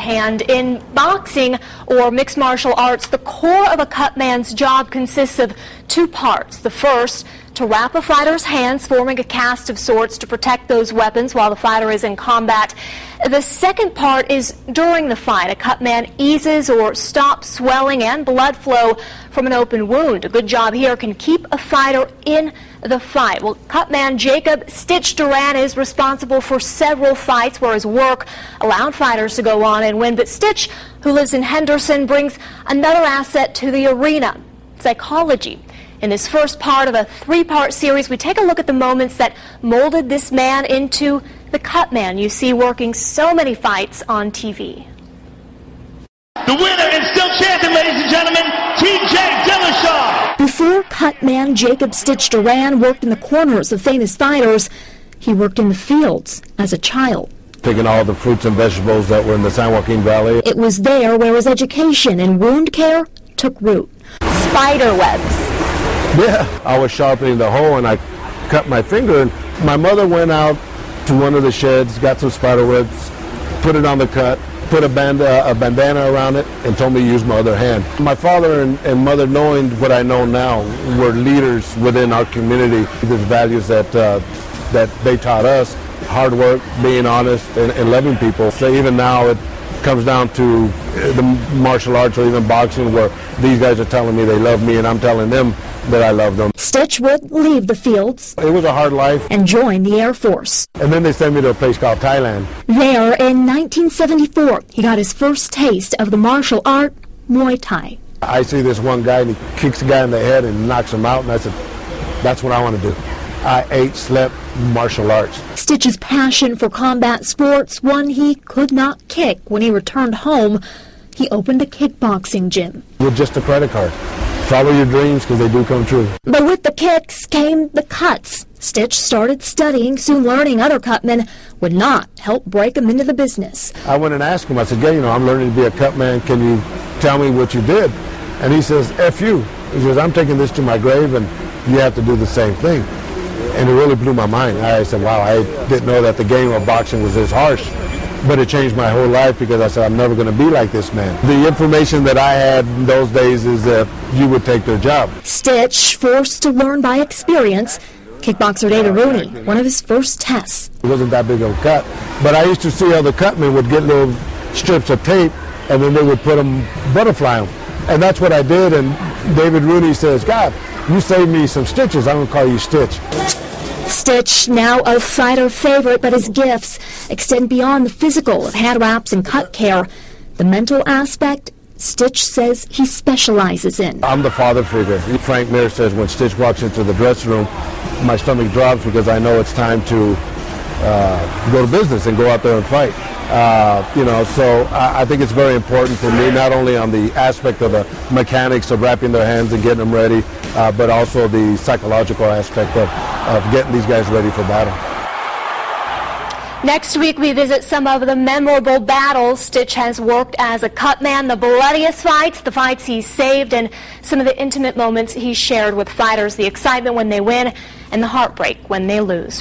hand. In boxing or mixed martial arts, the core of a cutman's job consists of two parts. The first, to wrap a fighter's hands, forming a cast of sorts to protect those weapons while the fighter is in combat. The second part is during the fight. A cutman eases or stops swelling and blood flow from an open wound. A good job here can keep a fighter in the fight. Well, cutman Jacob "Stitch" Duran is responsible for several fights where his work allowed fighters to go on and win. But Stitch, who lives in Henderson, brings another asset to the arena: psychology. In this first part of a three-part series, we take a look at the moments that molded this man into the cutman you see working so many fights on TV. The winner and still champion, ladies and gentlemen, T.J. Dillashaw. Before cutman Jacob "Stitch" Duran worked in the corners of famous fighters, he worked in the fields as a child. Picking all the fruits and vegetables that were in the San Joaquin Valley. It was there where his education in wound care took root. Spiderwebs. Yeah, I was sharpening the hoe and I cut my finger, and my mother went out to one of the sheds, got some spider webs, put it on the cut, put a bandana around it, and told me to use my other hand. My father and mother, knowing what I know now, were leaders within our community. The values that they taught us: hard work, being honest, and loving people. So even now it comes down to the martial arts or even boxing, where these guys are telling me they love me and I'm telling them that I love them. Stitch would leave the fields. It was a hard life. And join the Air Force. And then they sent me to a place called Thailand. There, in 1974, he got his first taste of the martial art, Muay Thai. I see this one guy and he kicks the guy in the head and knocks him out, and I said, that's what I want to do. I ate, slept martial arts. Stitch's passion for combat sports, one he could not kick. When he returned home, he opened a kickboxing gym. With just a credit card. Follow your dreams, because they do come true. But with the kicks came the cuts. Stitch started studying, soon learning other cutmen would not help break him into the business. I went and asked him, I said, yeah, I'm learning to be a cutman. Can you tell me what you did? And he says, F you. He says, I'm taking this to my grave and you have to do the same thing. And it really blew my mind. I said, wow, I didn't know that the game of boxing was this harsh. But it changed my whole life, because I said, I'm never going to be like this man. The information that I had in those days is that you would take their job. Stitch, forced to learn by experience. Kickboxer David Rooney, one of his first tests. It wasn't that big of a cut. But I used to see how the cutmen would get little strips of tape, and then they would put them, butterfly them. And that's what I did, and David Rooney says, God, you saved me some stitches. I'm going to call you Stitch. Stitch, now a fighter favorite, but his gifts extend beyond the physical of hand wraps and cut care. The mental aspect, Stitch says he specializes in. I'm the father figure. Frank Mir says when Stitch walks into the dressing room, my stomach drops, because I know it's time to go to business and go out there and fight. So I think it's very important for me, not only on the aspect of the mechanics of wrapping their hands and getting them ready, but also the psychological aspect of getting these guys ready for battle. Next week, we visit some of the memorable battles Stitch has worked as a cutman, the bloodiest fights, the fights he's saved, and some of the intimate moments he's shared with fighters, the excitement when they win and the heartbreak when they lose.